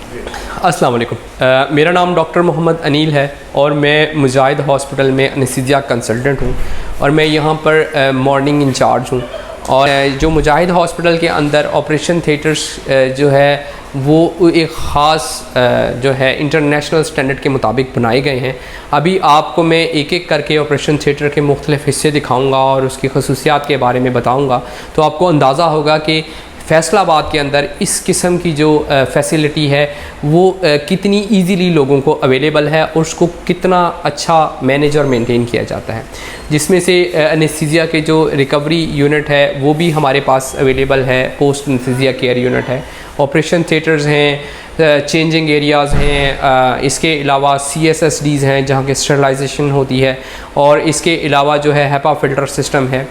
अस्सलाम वालेकुम। मेरा नाम डॉक्टर मोहम्मद अनील है और मैं मुजाहिद हॉस्पिटल में एनेस्थीसिया कंसल्टेंट हूँ और मैं यहाँ पर मॉर्निंग इंचार्ज हूँ। और जो मुजाहिद हॉस्पिटल के अंदर ऑपरेशन थिएटर्स जो है वो एक ख़ास जो है इंटरनेशनल स्टैंडर्ड के मुताबिक बनाए गए हैं। अभी आपको मैं एक एक करके ऑपरेशन थिएटर के मुख्तलिफ़ हिस्से दिखाऊंगा और उसकी खसूसियात के बारे में बताऊंगा, तो आपको अंदाज़ा होगा कि फैसलाबाद के अंदर इस किस्म की जो फैसिलिटी है वो कितनी इजीली लोगों को अवेलेबल है और उसको कितना अच्छा मैनेज और मेंटेन किया जाता है। जिसमें से एनेस्थीसिया के जो रिकवरी यूनिट है वो भी हमारे पास अवेलेबल है, पोस्ट एनेस्थीसिया केयर यूनिट है, ऑपरेशन थिएटर्स हैं, चेंजिंग एरियाज़ हैं, इसके अलावा CSSDs हैं जहाँ के स्टरलाइजेशन होती है, और इसके अलावा जो है HEPA फ़िल्टर सिस्टम है।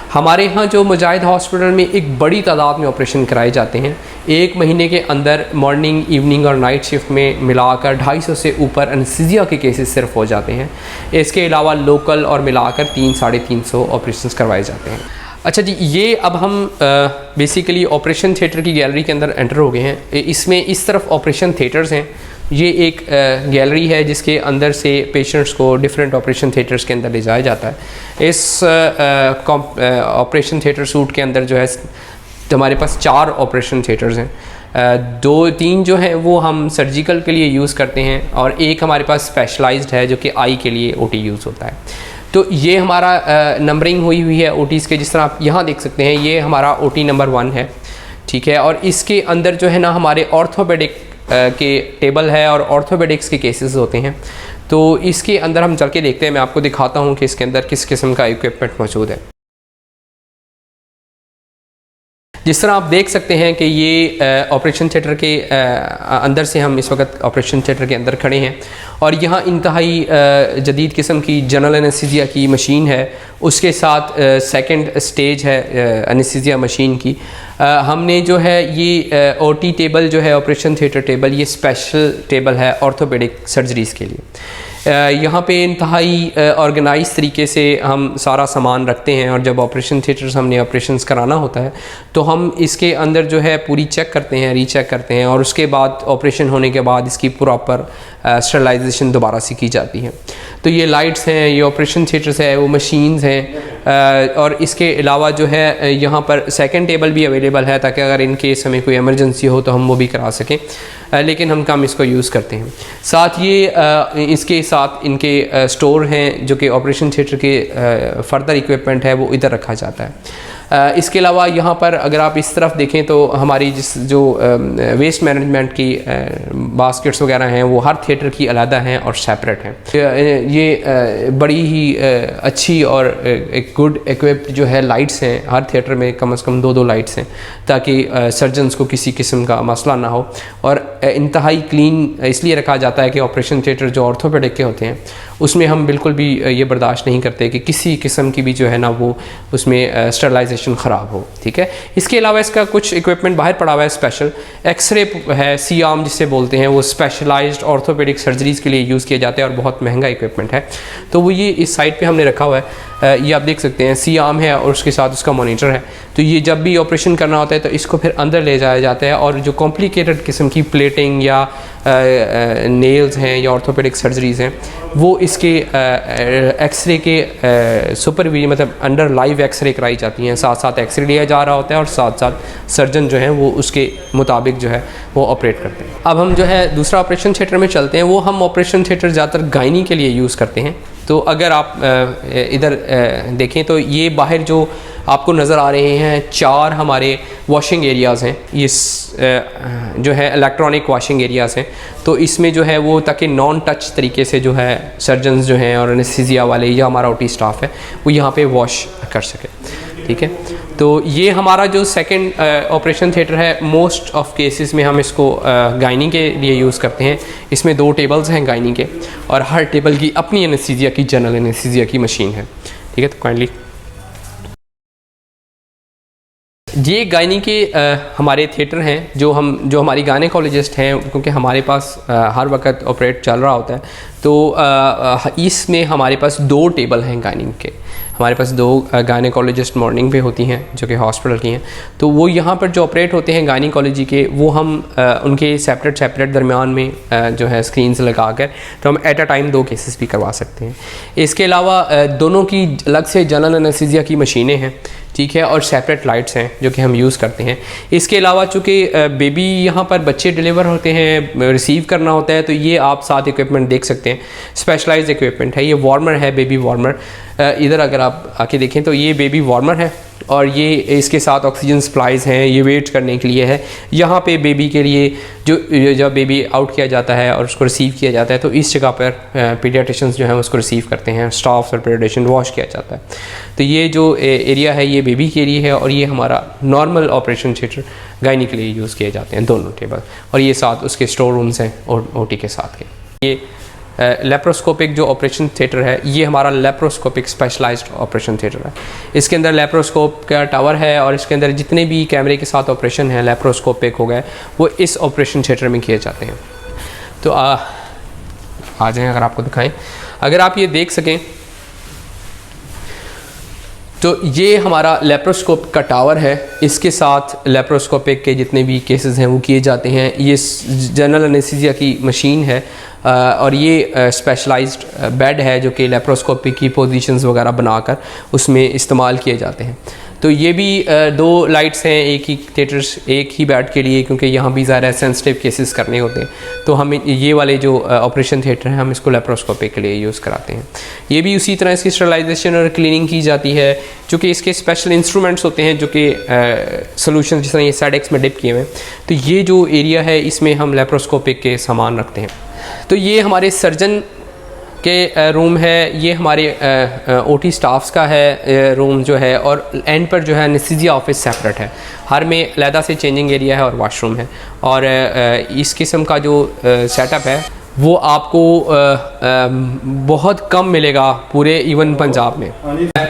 हमारे यहाँ जो मुजाहिद हॉस्पिटल में एक बड़ी तादाद में ऑपरेशन कराए जाते हैं। एक महीने के अंदर मॉर्निंग, इवनिंग और नाइट शिफ्ट में मिलाकर 250 से ऊपर एनेस्थीसिया के केसेस सिर्फ हो जाते हैं। इसके अलावा लोकल और मिलाकर 300-350 ऑपरेशन करवाए जाते हैं। अच्छा जी, ये अब हम बेसिकली ऑपरेशन थिएटर की गैलरी के अंदर एंटर हो गए हैं। इसमें इस तरफ ऑपरेशन थिएटर्स हैं। ये एक गैलरी है जिसके अंदर से पेशेंट्स को डिफरेंट ऑपरेशन थिएटर्स के अंदर ले जाया जाता है। इस ऑपरेशन थिएटर सूट के अंदर जो है हमारे पास 4 ऑपरेशन थिएटर्स हैं। 2-3 जो हैं वो हम सर्जिकल के लिए यूज़ करते हैं और एक हमारे पास स्पेशलाइज्ड है जो कि आई के लिए OT यूज़ होता है। तो ये हमारा नंबरिंग हुई है OTs के, जिस तरह आप यहाँ देख सकते हैं। ये हमारा OT नंबर 1 है, ठीक है। और इसके अंदर जो है ना हमारे ऑर्थोपेडिक के टेबल है और ऑर्थोपेडिक्स के केसेस होते हैं। तो इसके अंदर हम चल के देखते हैं, मैं आपको दिखाता हूँ कि इसके अंदर किस किस्म का इक्विपमेंट मौजूद है। जिस तरह आप देख सकते हैं कि ये ऑपरेशन थिएटर के अंदर से हम इस वक्त ऑपरेशन थिएटर के अंदर खड़े हैं और यहाँ इंतहाई जदीद किस्म की जनरल एनेस्थीसिया की मशीन है, उसके साथ सेकंड स्टेज है एनेस्थीसिया मशीन की। हमने जो है ये OT टेबल जो है ऑपरेशन थिएटर टेबल, ये स्पेशल टेबल है ऑर्थोपेडिक सर्जरीज़ के लिए। यहाँ पे इंतहाई ऑर्गेनाइज तरीके से हम सारा सामान रखते हैं और जब ऑपरेशन थिएटर्स हमने ऑपरेशंस कराना होता है तो हम इसके अंदर जो है पूरी चेक करते हैं, रीचेक करते हैं और उसके बाद ऑपरेशन होने के बाद इसकी प्रॉपर स्टरलाइजेशन दोबारा से की जाती है। तो ये लाइट्स हैं, ये ऑपरेशन थिएटर्स है, वो मशीन्स हैं और इसके अलावा जो है यहाँ पर सेकंड टेबल भी अवेलेबल है ताकि अगर इन केस हमें कोई इमरजेंसी हो तो हम वो भी करा सकें, लेकिन हम कम इसको यूज़ करते हैं। साथ ये इसके साथ इनके स्टोर हैं जो कि ऑपरेशन थिएटर के फर्दर इक्विपमेंट है वो इधर रखा जाता है। इसके अलावा यहाँ पर अगर आप इस तरफ देखें तो हमारी जो वेस्ट मैनेजमेंट की बास्केट्स वगैरह हैं वो हर थिएटर की अलग हैं और सेपरेट हैं। ये बड़ी ही अच्छी और एक गुड इक्विप्ड जो है लाइट्स हैं, हर थिएटर में कम से कम 2-2 लाइट्स हैं ताकि सर्जन्स को किसी किस्म का मसला ना हो। और इंतहाई क्लीन इसलिए रखा जाता है कि ऑपरेशन थिएटर जो ऑर्थोपेडिक के होते हैं उसमें हम बिल्कुल भी ये बर्दाश्त नहीं करते कि किसी किस्म की भी जो है ना वो उसमें स्टरलाइजेशन ख़राब हो, ठीक है। इसके अलावा इसका कुछ इक्विपमेंट बाहर पड़ा हुआ है, स्पेशल एक्सरे है, C-आर्म जिसे बोलते हैं, वो स्पेशलाइज्ड ऑर्थोपेडिक सर्जरीज़ के लिए यूज़ किया जाता है और बहुत महंगा इक्विपमेंट है। तो वो ये इस साइड पे हमने रखा हुआ है, ये आप देख सकते हैं C-आर्म है और उसके साथ उसका मॉनिटर है। तो ये जब भी ऑपरेशन करना होता है तो इसको फिर अंदर ले जाया जाता है और जो कॉम्प्लिकेटेड किस्म की प्लेटिंग या नेल्स हैं या ऑर्थोपेडिक सर्जरीज़ हैं वो इसके एक्सरे के सुपरविजन मतलब अंडर लाइव एक्सरे कराई जाती हैं। साथ साथ एक्सरे लिया जा रहा होता है और साथ साथ सर्जन जो हैं वो उसके मुताबिक जो है वो ऑपरेट करते हैं। अब हम जो है दूसरा ऑपरेशन थिएटर में चलते हैं। वो हम ऑपरेशन थिएटर ज़्यादातर गायनी के लिए यूज़ करते हैं। तो अगर आप इधर देखें तो ये बाहर जो आपको नज़र आ रहे हैं 4 हमारे वॉशिंग एरियाज़ हैं, ये जो है इलेक्ट्रॉनिक वॉशिंग एरियाज़ हैं। तो इसमें जो है वो ताकि नॉन टच तरीके से जो है सर्जन्स जो हैं और एनेस्थीसिया वाले या हमारा OT स्टाफ है वो यहाँ पे वॉश कर सके, ठीक है। तो ये हमारा जो सेकंड ऑपरेशन थिएटर है, मोस्ट ऑफ केसेस में हम इसको गायनी के लिए यूज़ करते हैं। इसमें 2 टेबल्स हैं गायनी के और हर टेबल की अपनी एनेस्थीसिया की जनरल एनेस्थीसिया की मशीन है, ठीक है। तो काइंडली ये गायनी के हमारे थिएटर हैं जो हमारी गायनेकोलॉजिस्ट हैं, क्योंकि हमारे पास हर वक्त ऑपरेट चल रहा होता है। तो इसमें हमारे पास 2 टेबल हैं गायनी के। हमारे पास 2 गायनेकोलॉजिस्ट मॉर्निंग पे होती हैं जो कि हॉस्पिटल की हैं, तो वो यहाँ पर जो ऑपरेट होते हैं गायनेकोलॉजी के, वो हम उनके सेपरेट दरमियान में जो है स्क्रीन्स लगा कर तो हम एट अ टाइम 2 केसेस भी करवा सकते हैं। इसके अलावा दोनों की अलग से जनरल एनेस्थीसिया की मशीनें हैं, ठीक है, और सेपरेट लाइट्स हैं जो कि हम यूज़ करते हैं। इसके अलावा चूँकि बेबी यहाँ पर बच्चे डिलीवर होते हैं, रिसीव करना होता है, तो ये आप साथ इक्विपमेंट देख सकते हैं, स्पेशलाइज्ड इक्विपमेंट है। ये वार्मर है, बेबी वार्मर। इधर अगर आप आके देखें तो ये बेबी वार्मर है और ये इसके साथ ऑक्सीजन सप्लाईज हैं, ये वेट करने के लिए है। यहाँ पे बेबी के लिए जब बेबी आउट किया जाता है और उसको रिसीव किया जाता है तो इस जगह पर पीडियाट्रिशियंस जो हैं उसको रिसीव करते हैं, स्टाफ और पीडियाट्रिशियन वॉश किया जाता है। तो ये जो एरिया है ये बेबी के लिए है और ये हमारा नॉर्मल ऑपरेशन थिएटर गायनी के लिए यूज़ किए जाते हैं, दोनों टेबल। और ये साथ उसके स्टोर रूम्स हैं और ओटी के साथ के। ये लेप्रोस्कोपिक जो ऑपरेशन थिएटर है ये हमारा लेप्रोस्कोपिक स्पेशलाइज्ड ऑपरेशन थिएटर है। इसके अंदर लेप्रोस्कोप का टावर है और इसके अंदर जितने भी कैमरे के साथ ऑपरेशन है लेप्रोस्कोपिक हो गए वो इस ऑपरेशन थिएटर में किए जाते हैं। तो आ जाएँ अगर आपको दिखाएं, अगर आप ये देख सकें तो ये हमारा लेप्रोस्कोप का टावर है, इसके साथ लेप्रोस्कोपिक के जितने भी केसेस हैं वो किए जाते हैं। ये जनरल एनेस्थीसिया की मशीन है और ये स्पेशलाइज्ड बेड है जो कि लेप्रोस्कोपिक की पोजीशंस वगैरह बनाकर उसमें इस्तेमाल किए जाते हैं। तो ये भी 2 लाइट्स हैं एक ही थिएटर्स, एक ही बेड के लिए, क्योंकि यहाँ भी ज़्यादा सेंसिटिव केसेस करने होते हैं। तो हम ये वाले जो ऑपरेशन थिएटर हैं हम इसको लेप्रोस्कोपिक के लिए यूज़ कराते हैं। ये भी उसी तरह इसकी स्टरलाइजेशन और क्लीनिंग की जाती है, चूँकि इसके स्पेशल इंस्ट्रूमेंट्स होते हैं जो कि सोल्यूशन जिस तरह ये SADEX में डिप किए हुए हैं। तो ये जो एरिया है इसमें हम लेप्रोस्कोपिक के सामान रखते हैं। तो ये हमारे सर्जन के रूम है, ये हमारे ओटी स्टाफ्स का है रूम जो है, और एंड पर जो है एनेस्थीसिया ऑफिस सेपरेट है। हर में अलहदा से चेंजिंग एरिया है और वॉशरूम है। और इस किस्म का जो सेटअप है वो आपको बहुत कम मिलेगा पूरे इवन पंजाब में।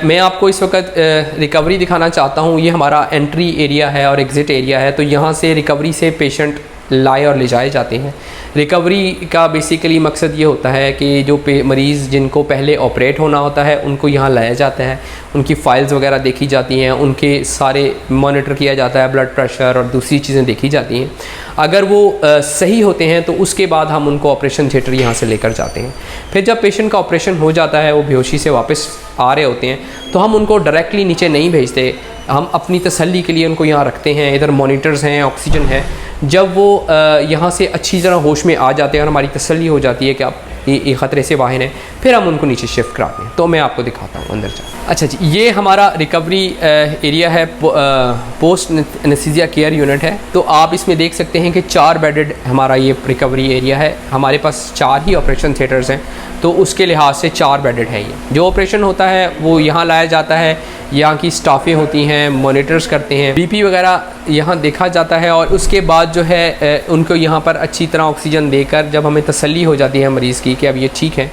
मैं आपको इस वक्त रिकवरी दिखाना चाहता हूँ। ये हमारा एंट्री एरिया है और एग्ज़िट एरिया है। तो यहाँ से रिकवरी से पेशेंट लाए और ले जाए जाते हैं। रिकवरी का बेसिकली मकसद ये होता है कि जो मरीज़ जिनको पहले ऑपरेट होना होता है उनको यहाँ लाया जाता है, उनकी फ़ाइल्स वगैरह देखी जाती हैं, उनके सारे मॉनिटर किया जाता है, ब्लड प्रेशर और दूसरी चीज़ें देखी जाती हैं। अगर वो सही होते हैं तो उसके बाद हम उनको ऑपरेशन थिएटर यहाँ से लेकर जाते हैं। फिर जब पेशेंट का ऑपरेशन हो जाता है, वो बेहोशी से वापस आ रहे होते हैं, तो हम उनको डायरेक्टली नीचे नहीं भेजते, हम अपनी तसल्ली के लिए उनको यहाँ रखते हैं। इधर मॉनिटर्स हैं, ऑक्सीजन है। जब वो यहाँ से अच्छी तरह होश में आ जाते हैं और हमारी तसल्ली हो जाती है कि आप ये ख़तरे से बाहर हैं, फिर हम उनको नीचे शिफ्ट कराते हैं। तो मैं आपको दिखाता हूँ अंदर जा। अच्छा जी, ये हमारा रिकवरी एरिया है, पोस्ट एनेस्थीसिया केयर यूनिट है। तो आप इसमें देख सकते हैं कि 4 बेडेड हमारा ये रिकवरी एरिया है। हमारे पास 4 ही ऑपरेशन थिएटर्स हैं, तो उसके लिहाज से 4 बेडेड है। ये जो ऑपरेशन होता है वो यहाँ लाया जाता है, यहाँ की स्टाफें होती हैं, मॉनिटर्स करते हैं, बीपी वगैरह यहाँ देखा जाता है, और उसके बाद जो है उनको यहाँ पर अच्छी तरह ऑक्सीजन देकर जब हमें तसल्ली हो जाती है मरीज़ की कि अब ये ठीक है,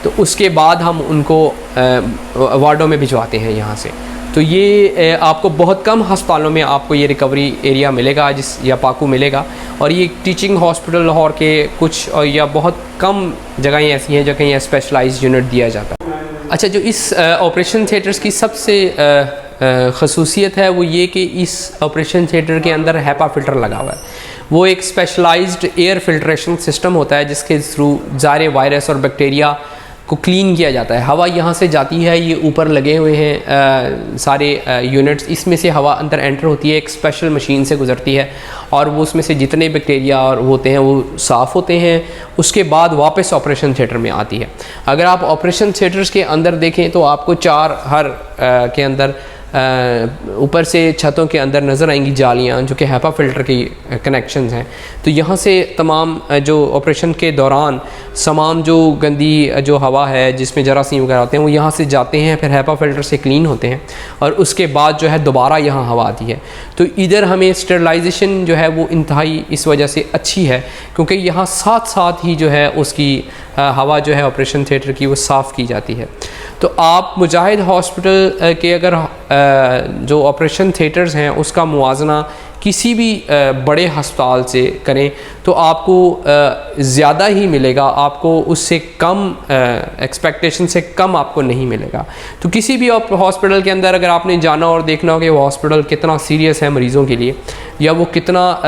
तो उसके बाद हम उनको वार्डों में भिजवाते हैं यहाँ से। तो ये आपको बहुत कम अस्पतालों में आपको ये रिकवरी एरिया मिलेगा या पाकू मिलेगा, और ये टीचिंग हॉस्पिटल लाहौर के कुछ या बहुत कम जगहें ऐसी हैं जहाँ ये स्पेशलाइज्ड यूनिट दिया जाता है। अच्छा, जो इस ऑपरेशन थिएटर्स की सबसे खसूसियत है वो ये कि इस ऑपरेशन थिएटर के अंदर हैपा फ़िल्टर लगा हुआ है। वो एक स्पेशलाइज्ड एयर फिल्ट्रेशन सिस्टम होता है जिसके थ्रू ज़ारे वायरस और बैक्टीरिया को क्लीन किया जाता है। हवा यहाँ से जाती है, ये ऊपर लगे हुए हैं सारे यूनिट्स, इसमें से हवा अंदर एंटर होती है, एक स्पेशल मशीन से गुजरती है, और वो उसमें से जितने बैक्टीरिया और होते हैं वो साफ़ होते हैं। उसके बाद वापस ऑपरेशन थिएटर में आती है। अगर आप ऑपरेशन थिएटर्स के अंदर देखें तो आपको 4 हर के अंदर ऊपर से छतों के अंदर नज़र आएंगी जालियाँ जो कि हैपा फ़िल्टर की कनेक्शंस हैं। तो यहाँ से तमाम जो ऑपरेशन के दौरान तमाम जो गंदी जो हवा है जिसमें जरासीम वगैरह होते हैं वो यहाँ से जाते हैं, फिर हैपा फ़िल्टर से क्लीन होते हैं, और उसके बाद जो है दोबारा यहाँ हवा आती है। तो इधर हमें स्टरलाइजेशन जो है वो इंतहाई इस वजह से अच्छी है क्योंकि यहाँ साथ साथ ही जो है उसकी हवा जो है ऑपरेशन थिएटर की वो साफ़ की जाती है। तो आप मुजाहिद हॉस्पिटल के अगर जो ऑपरेशन थिएटर्स हैं उसका मुआजना किसी भी बड़े हस्पताल से करें तो आपको ज़्यादा ही मिलेगा, आपको उससे कम एक्सपेक्टेशन से कम आपको नहीं मिलेगा। तो किसी भी हॉस्पिटल के अंदर अगर आपने जाना और देखना हो कि वो हॉस्पिटल कितना सीरियस है मरीज़ों के लिए या वो कितना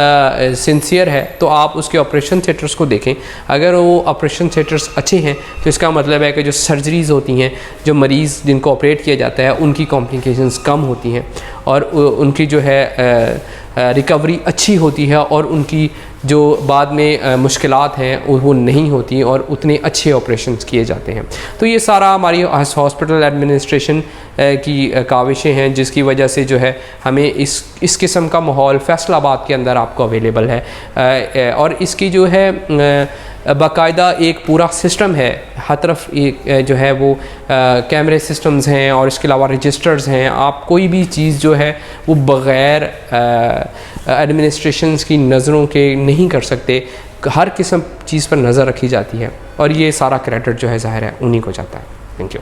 सिंसियर है, तो आप उसके ऑपरेशन थिएटर्स को देखें। अगर वो ऑपरेशन थिएटर्स अच्छे हैं तो इसका मतलब है कि जो सर्जरीज़ होती हैं, जो मरीज़ जिनको ऑपरेट किया जाता है उनकी कॉम्प्लिकेशंस कम होती हैं और उनकी जो है रिकवरी अच्छी होती है और उनकी जो बाद में मुश्किलात हैं वो नहीं होती और उतने अच्छे ऑपरेशंस किए जाते हैं। तो ये सारा हमारी हॉस्पिटल एडमिनिस्ट्रेशन की काविशें हैं जिसकी वजह से जो है हमें इस किस्म का माहौल फैसलाबाद के अंदर आपको अवेलेबल है और इसकी जो है बाकायदा एक पूरा सिस्टम है। हर तरफ एक जो है वो कैमरे सिस्टम्स हैं और इसके अलावा रजिस्टर्स हैं। आप कोई भी चीज़ जो है वो बग़ैर एडमिनिस्ट्रेशंस की नज़रों के नहीं कर सकते। हर किस्म चीज़ पर नज़र रखी जाती है और ये सारा क्रेडिट जो है ज़ाहिर है उन्हीं को जाता है। Thank you.